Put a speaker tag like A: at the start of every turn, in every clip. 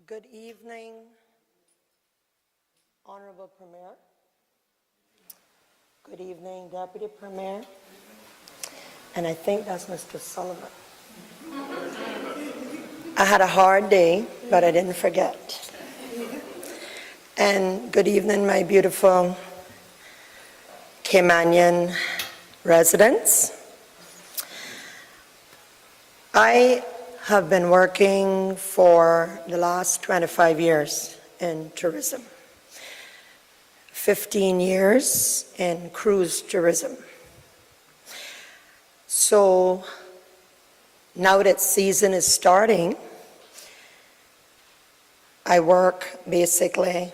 A: Good evening, Honorable Premier. Good evening, Deputy Premier. And I think that's Mr. Sullivan. I had a hard day, but I didn't forget. And good evening, my beautiful Caymanian residents. I have been working for the last 25 years in tourism, 15 years in cruise tourism. So now that season is starting, I work basically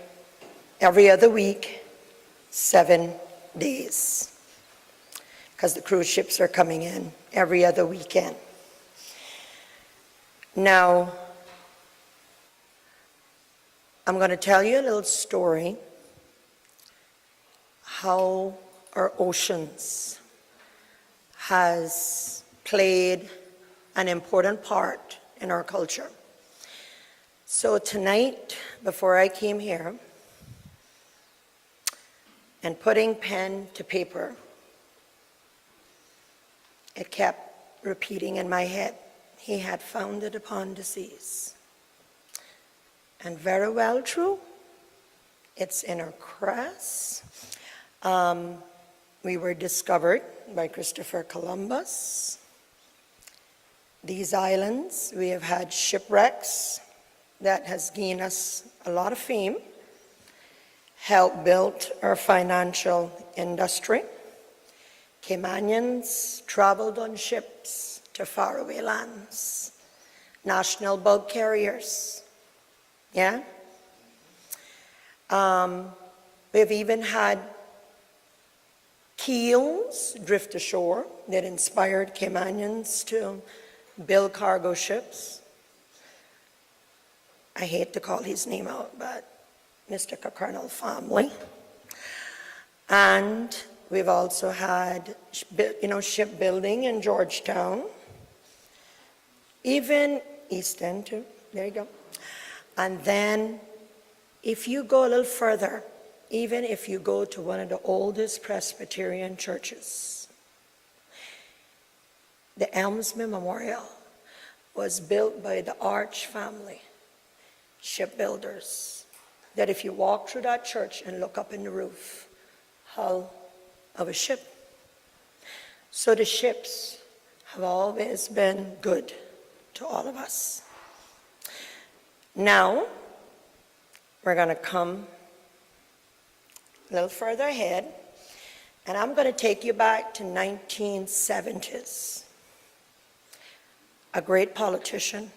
A: every other week, 7 days, because the cruise ships are coming in every other weekend. Now, I'm going to tell you a little story how our oceans has played an important part in our culture. So tonight, before I came here, and putting pen to paper, it kept repeating in my head. He had founded upon the seas. And very well true. It's in our crest. We were discovered by Christopher Columbus. These islands, we have had shipwrecks that has gained us a lot of fame, helped build our financial industry. Caymanians traveled on ships to faraway lands, national bulk carriers, yeah? We've even had keels drift ashore that inspired Caymanians to build cargo ships. I hate to call his name out, but Mr. Colonel family. And we've also had, shipbuilding in Georgetown, even East End too, there you go. And then if you go a little further, even if you go to one of the oldest Presbyterian churches, the Elmsman Memorial was built by the Arch family, shipbuilders, that if you walk through that church and look up in the roof, hull of a ship. So the ships have always been good to all of us. Now, we're going to come a little further ahead, and I'm going to take you back to 1970s. A great politician,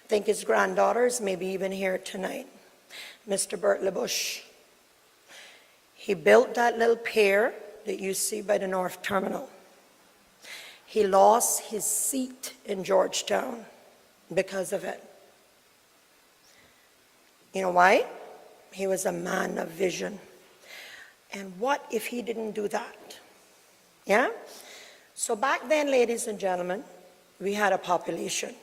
A: I think his granddaughters may be even here tonight, Mr. Bert LaBouche. He built that little pier that you see by the North Terminal. He lost his seat in Georgetown because of it. You know why? He was a man of vision. And what if he didn't do that? Yeah? So back then, ladies and gentlemen, we had a population,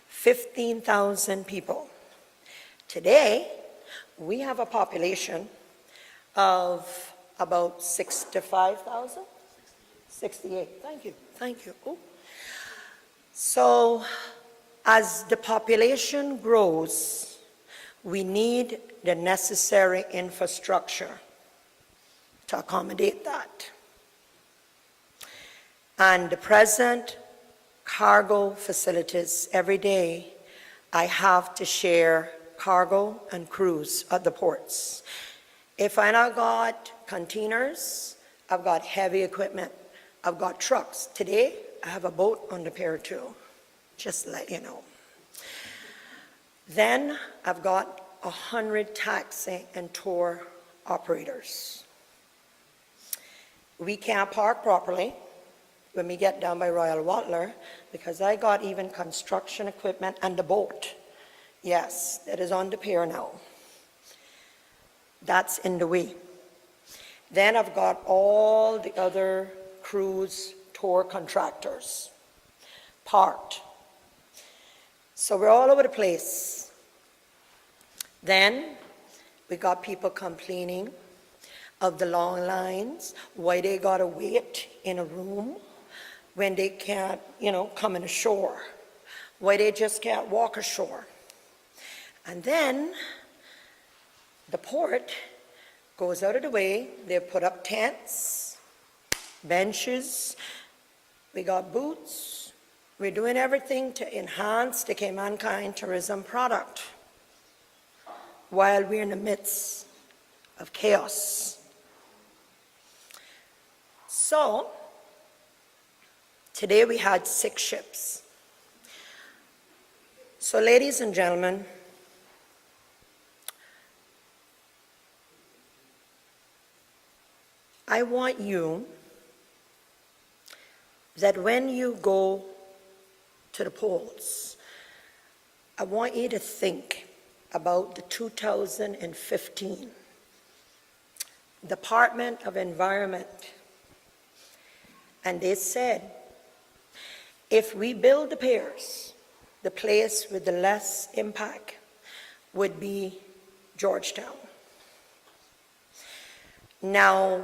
A: 15,000 people. Today, we have a population of about 65,000? 68, thank you. Oh. So as the population grows, we need the necessary infrastructure to accommodate that. And the present cargo facilities, every day, I have to share cargo and cruise at the ports. If I not got containers, I've got heavy equipment. I've got trucks. Today, I have a boat on the pier too, just to let you know. Then I've got 100 taxi and tour operators. We can't park properly when we get down by Royal Watler because I got even construction equipment and the boat. Yes, that is on the pier now. That's in the way. Then I've got all the other cruise tour contractors parked. So we're all over the place. Then we got people complaining of the long lines, why they gotta wait in a room when they can't, come in ashore, why they just can't walk ashore. And then the port goes out of the way, they put up tents, benches, we got booths, we're doing everything to enhance the Cayman Islands tourism product while we're in the midst of chaos. So, today we had 6 ships. So, ladies and gentlemen, I want you that when you go to the polls, I want you to think about the 2015 Department of Environment. And they said, if we build the piers, the place with the less impact would be Georgetown. Now,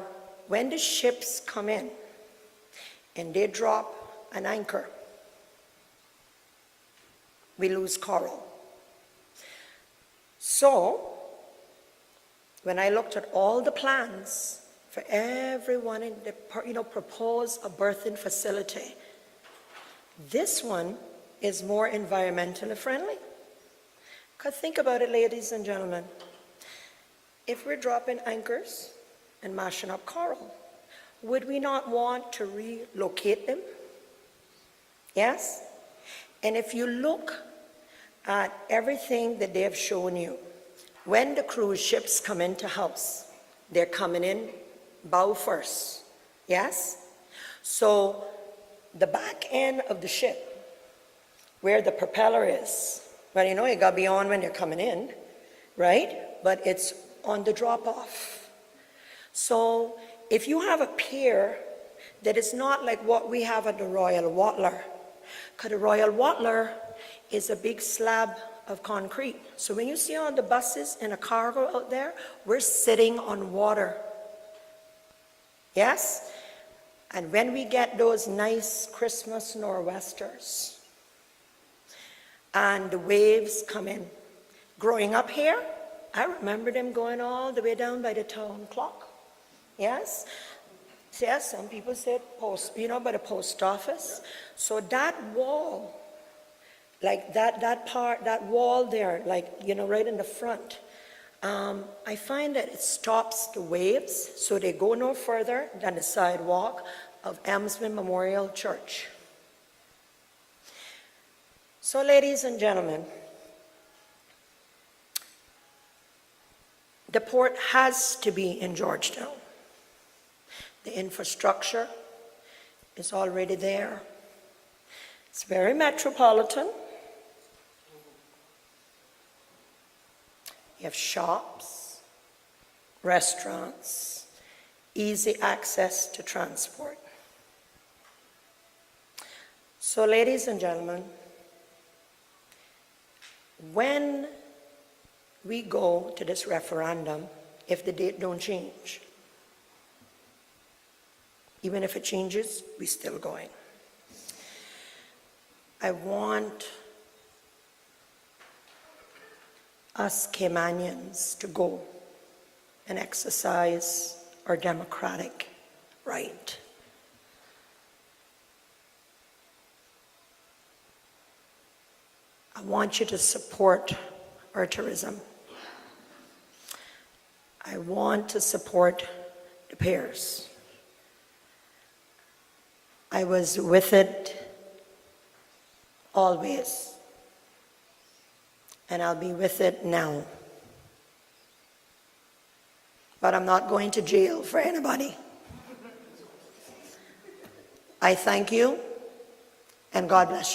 A: when the ships come in and they drop an anchor, we lose coral. So, when I looked at all the plans for everyone in the, propose a berthing facility, this one is more environmentally friendly. Because think about it, ladies and gentlemen. If we're dropping anchors and mashing up coral, would we not want to relocate them? Yes? And if you look at everything that they have shown you, when the cruise ships come into house, they're coming in bow first. Yes? So the back end of the ship, where the propeller is, well, it got to be on when they're coming in, right? But it's on the drop-off. So if you have a pier that is not like what we have at the Royal Watler, because the Royal Watler is a big slab of concrete. So when you see on the buses and a cargo out there, we're sitting on water. Yes? And when we get those nice Christmas nor'westers and the waves come in, growing up here, I remember them going all the way down by the town clock. Yes? Yes, some people said by the post office. So that wall, like that wall there, right in the front, I find that it stops the waves so they go no further than the sidewalk of Elmsman Memorial Church. So, ladies and gentlemen, the port has to be in Georgetown. The infrastructure is already there. It's very metropolitan. You have shops, restaurants, easy access to transport. So, ladies and gentlemen, when we go to this referendum, if the date don't change, even if it changes, we're still going. I want us Caymanians to go and exercise our democratic right. I want you to support our tourism. I want to support the piers. I was with it always, and I'll be with it now. But I'm not going to jail for anybody. I thank you, and God bless you.